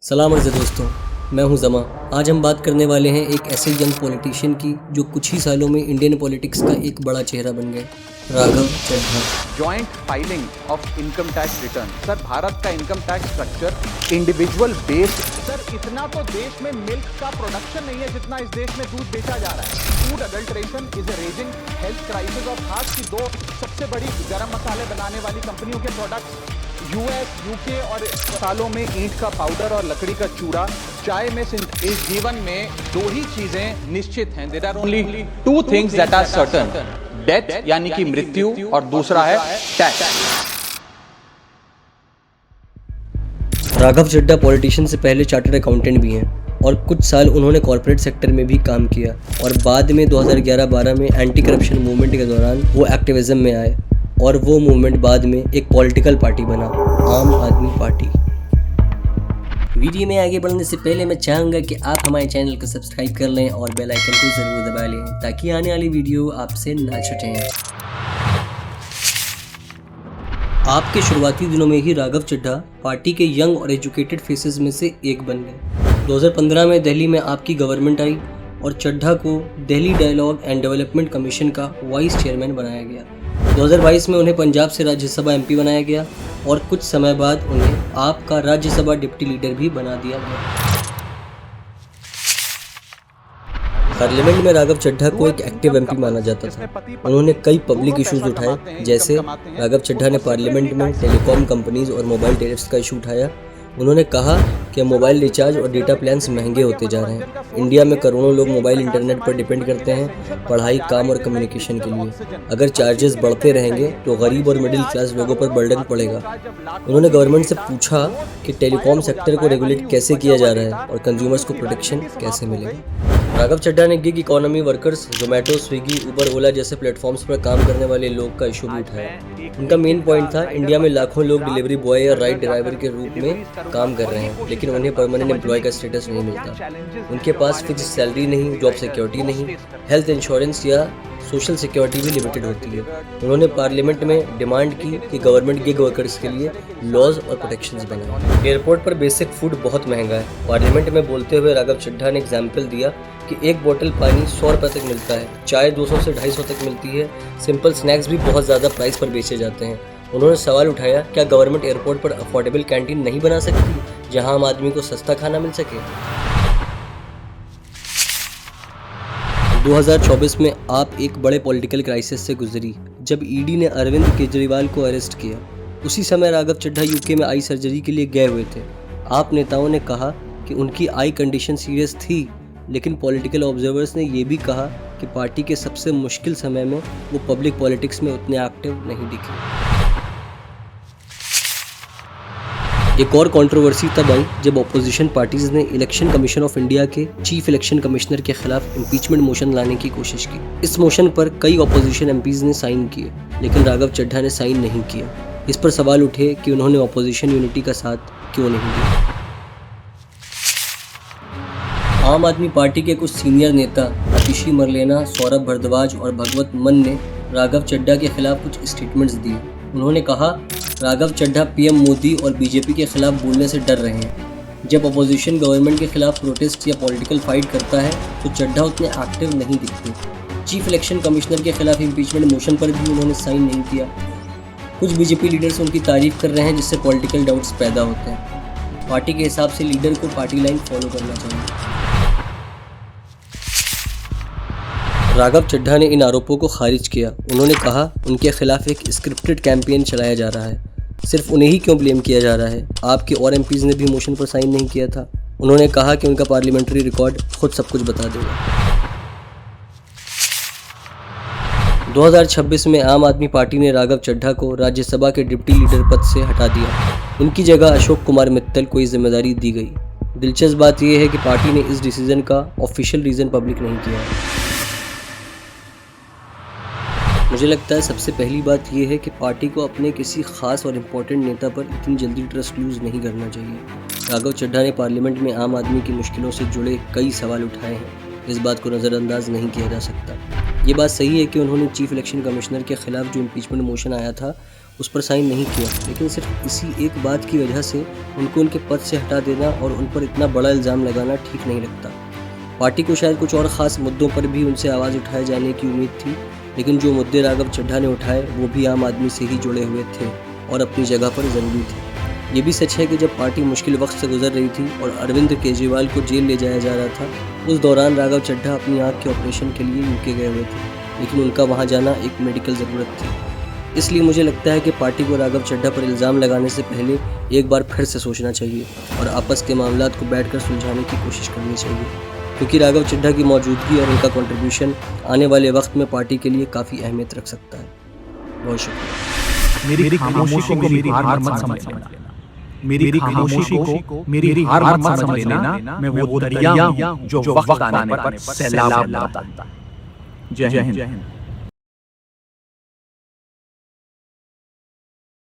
सलाम अर्ज़ दोस्तों, मैं हूं ज़मा। आज हम बात करने वाले हैं एक ऐसे यंग पॉलिटिशियन की जो कुछ ही सालों में इंडियन पॉलिटिक्स का एक बड़ा चेहरा बन गए, Raghav Chadha. Joint filing of income tax return. Sir, Bharat का income tax structure individual based. Sir, इतना तो देश में मिल्क का प्रोडक्शन नहीं है जितना इस देश में दूध बेचा जा रहा है। Food adulteration is a raising health crisis और खास की दो सबसे बड़ी गरम मसाले बनाने वाली कंपनियों के प्रोडक्ट्स यूएस, यूके और सालों में ईंट का पाउडर और लकड़ी का चूड़ा, चाय में इस जीवन में दो ही चीजें निश्चित हैं। There are only two things that are certain, death यानी कि मृत्यु और दूसरा है टैक्स। राघव चड्ढा पॉलिटिशियन से पहले चार्टर्ड अकाउंटेंट भी हैं और कुछ साल उन्होंने कॉर्पोरेट सेक्टर में भी काम किया और बाद में 2011-12 में एंटी करप्शन मूवमेंट के दौरान वो एक्टिविज्म में आए और वो मूवमेंट बाद में एक पॉलिटिकल पार्टी बना, आम आदमी पार्टी। वीडियो में आगे बढ़ने से पहले मैं चाहूँगा कि आप हमारे चैनल को सब्सक्राइब कर लें और बेल आइकन को ज़रूर दबा लें ताकि आने वाली वीडियो आपसे ना छूटें। आपके शुरुआती दिनों में ही राघव चड्ढा पार्टी के यंग और एजुकेटेड फेसेस में से एक बन गए। 2015 में दिल्ली में आपकी गवर्नमेंट आई और चड्ढा को Delhi dialogue and development commission का वाइस चेयरमैन बनाया गया। 2022 में उन्हें पंजाब से राज्यसभा एमपी बनाया गया और कुछ समय बाद उन्हें आपका राज्यसभा डिप्टी लीडर भी बना दिया गया। पार्लियामेंट में राघव चड्ढा को एक एक्टिव एमपी माना जाता था। उन्होंने कई पब्लिक इश्यूज उठाए, जैसे राघव चड्ढा ने पार्लियामेंट में टेलीकॉम कंपनीज और मोबाइल टैरिफ्स का इशू उठाया। उन्होंने कहा कि मोबाइल रिचार्ज और डेटा प्लान्स महंगे होते जा रहे हैं। इंडिया में करोड़ों लोग मोबाइल इंटरनेट पर डिपेंड करते हैं पढ़ाई, काम और कम्युनिकेशन के लिए। अगर चार्जेस बढ़ते रहेंगे तो गरीब और मिडिल क्लास लोगों पर बर्डन पड़ेगा। उन्होंने गवर्नमेंट से पूछा कि टेलीकॉम सेक्टर को रेगुलेट कैसे किया जा रहा है और कंज्यूमर्स को प्रोटेक्शन कैसे मिलेगा। राघव चड्ढा ने gig economy workers, Zomato, Swiggy, Uber, Ola जैसे प्लेटफॉर्म्स पर काम करने वाले लोग का इशू भी उठाया। उनका मेन पॉइंट था, इंडिया में लाखों लोग डिलीवरी बॉय या राइड ड्राइवर के रूप में काम कर रहे हैं लेकिन उन्हें परमानेंट एम्प्लॉय का स्टेटस नहीं मिलता। उनके पास फिक्स सैलरी नहीं, जॉब सिक्योरिटी नहीं, हेल्थ इंश्योरेंस या सोशल सिक्योरिटी भी लिमिटेड होती है। उन्होंने पार्लियामेंट में डिमांड की कि गवर्नमेंट गिग वर्कर्स के लिए लॉज और प्रोटेक्शंस बनाए। एयरपोर्ट पर बेसिक फूड बहुत महंगा है। पार्लियामेंट में बोलते हुए राघव चड्ढा ने एग्जाम्पल दिया कि एक बोतल पानी 100 रुपये तक मिलता है, चाय 200 से 250 तक मिलती है, सिंपल स्नैक्स भी बहुत ज़्यादा प्राइस पर बेचे जाते हैं। उन्होंने सवाल उठाया, क्या गवर्नमेंट एयरपोर्ट पर अफोर्डेबल कैंटीन नहीं बना सकती जहां आम आदमी को सस्ता खाना मिल सके। 2024 में आप एक बड़े पॉलिटिकल क्राइसिस से गुजरी जब ईडी ने अरविंद केजरीवाल को अरेस्ट किया। उसी समय राघव चड्ढा यूके में आई सर्जरी के लिए गए हुए थे। आप नेताओं ने कहा कि उनकी आई कंडीशन सीरियस थी, लेकिन पॉलिटिकल ऑब्जर्वर्स ने यह भी कहा कि पार्टी के सबसे मुश्किल समय में वो पब्लिक पॉलिटिक्स में उतने एक्टिव नहीं दिखे। एक और कंट्रोवर्सी तब आई जब अपोजिशन पार्टीज ने इलेक्शन कमीशन ऑफ इंडिया के चीफ इलेक्शन कमिश्नर के खिलाफ इम्पीचमेंट मोशन लाने की कोशिश की। इस मोशन पर कई अपोजिशन एमपीज ने साइन किए लेकिन राघव चड्ढा ने साइन नहीं किया। इस पर सवाल उठे कि उन्होंने अपोजिशन यूनिटी का साथ क्यों नहीं दिया। आम आदमी पार्टी के कुछ सीनियर नेता आतिशी मरलेना, सौरभ भारद्वाज और भगवत मन ने राघव चड्ढा के खिलाफ कुछ स्टेटमेंट्स दिए। उन्होंने कहा, राघव चड्ढा पीएम मोदी और बीजेपी के खिलाफ बोलने से डर रहे हैं। जब अपोजिशन गवर्नमेंट के खिलाफ प्रोटेस्ट या पॉलिटिकल फाइट करता है तो चड्ढा उतने एक्टिव नहीं दिखते। चीफ इलेक्शन कमिश्नर के खिलाफ इम्पीचमेंट मोशन पर भी उन्होंने साइन नहीं किया। कुछ बीजेपी लीडर्स उनकी तारीफ कर रहे हैं जिससे पॉलिटिकल डाउट्स पैदा होते हैं। पार्टी के हिसाब से लीडर को पार्टी लाइन फॉलो करना चाहिए। राघव चड्ढा ने इन आरोपों को खारिज किया। उन्होंने कहा, उनके खिलाफ एक स्क्रिप्टेड कैंपेन चलाया जा रहा है। सिर्फ उन्हें ही क्यों ब्लेम किया जा रहा है? आपके और एमपीज ने भी मोशन पर साइन नहीं किया था। उन्होंने कहा कि उनका पार्लियामेंट्री रिकॉर्ड खुद सब कुछ बता देगा। 2026 में आम आदमी पार्टी ने राघव चड्ढा को राज्यसभा के डिप्टी लीडर पद से हटा दिया। उनकी जगह अशोक कुमार मित्तल को ये जिम्मेदारी दी गई। दिलचस्प बात यह है कि पार्टी ने इस डिसीजन का ऑफिशियल रीज़न पब्लिक नहीं किया है। मुझे लगता है सबसे पहली बात यह है कि पार्टी को अपने किसी खास और इम्पोर्टेंट नेता पर इतनी जल्दी ट्रस्ट लूज़ नहीं करना चाहिए। राघव चड्ढा ने पार्लियामेंट में आम आदमी की मुश्किलों से जुड़े कई सवाल उठाए हैं। इस बात को नज़रअंदाज नहीं किया जा सकता। ये बात सही है कि उन्होंने चीफ इलेक्शन कमिश्नर के खिलाफ जो इम्पीचमेंट मोशन आया था उस पर साइन नहीं किया, लेकिन सिर्फ इसी एक बात की वजह से उनको उनके पद से हटा देना और उन पर इतना बड़ा इल्ज़ाम लगाना ठीक नहीं लगता। पार्टी को शायद कुछ और ख़ास मुद्दों पर भी उनसे आवाज़ उठाए जाने की उम्मीद थी, लेकिन जो मुद्दे राघव चड्ढा ने उठाए वो भी आम आदमी से ही जुड़े हुए थे और अपनी जगह पर ज़रूरी थे। ये भी सच है कि जब पार्टी मुश्किल वक्त से गुजर रही थी और अरविंद केजरीवाल को जेल ले जाया जा रहा था, उस दौरान राघव चड्ढा अपनी आँख के ऑपरेशन के लिए यूके गए हुए थे, लेकिन उनका वहाँ जाना एक मेडिकल ज़रूरत थी। इसलिए मुझे लगता है कि पार्टी को राघव चड्ढा पर इल्ज़ाम लगाने से पहले एक बार फिर से सोचना चाहिए और आपस के मामलात को बैठकर सुलझाने की कोशिश करनी चाहिए, क्योंकि राघव चड्ढा की मौजूदगी और उनका कंट्रीब्यूशन आने वाले वक्त में पार्टी के लिए काफ़ी अहमियत रख सकता है। बहुत शुक्रिया। मेरी खामोशी को मेरी हार मत समझ लेना। मेरी खामोशी को मेरी हार मत समझ लेना। मैं वो दरिया हूं जो वक्त आने पर सैलाब लाता है। जय हिंद।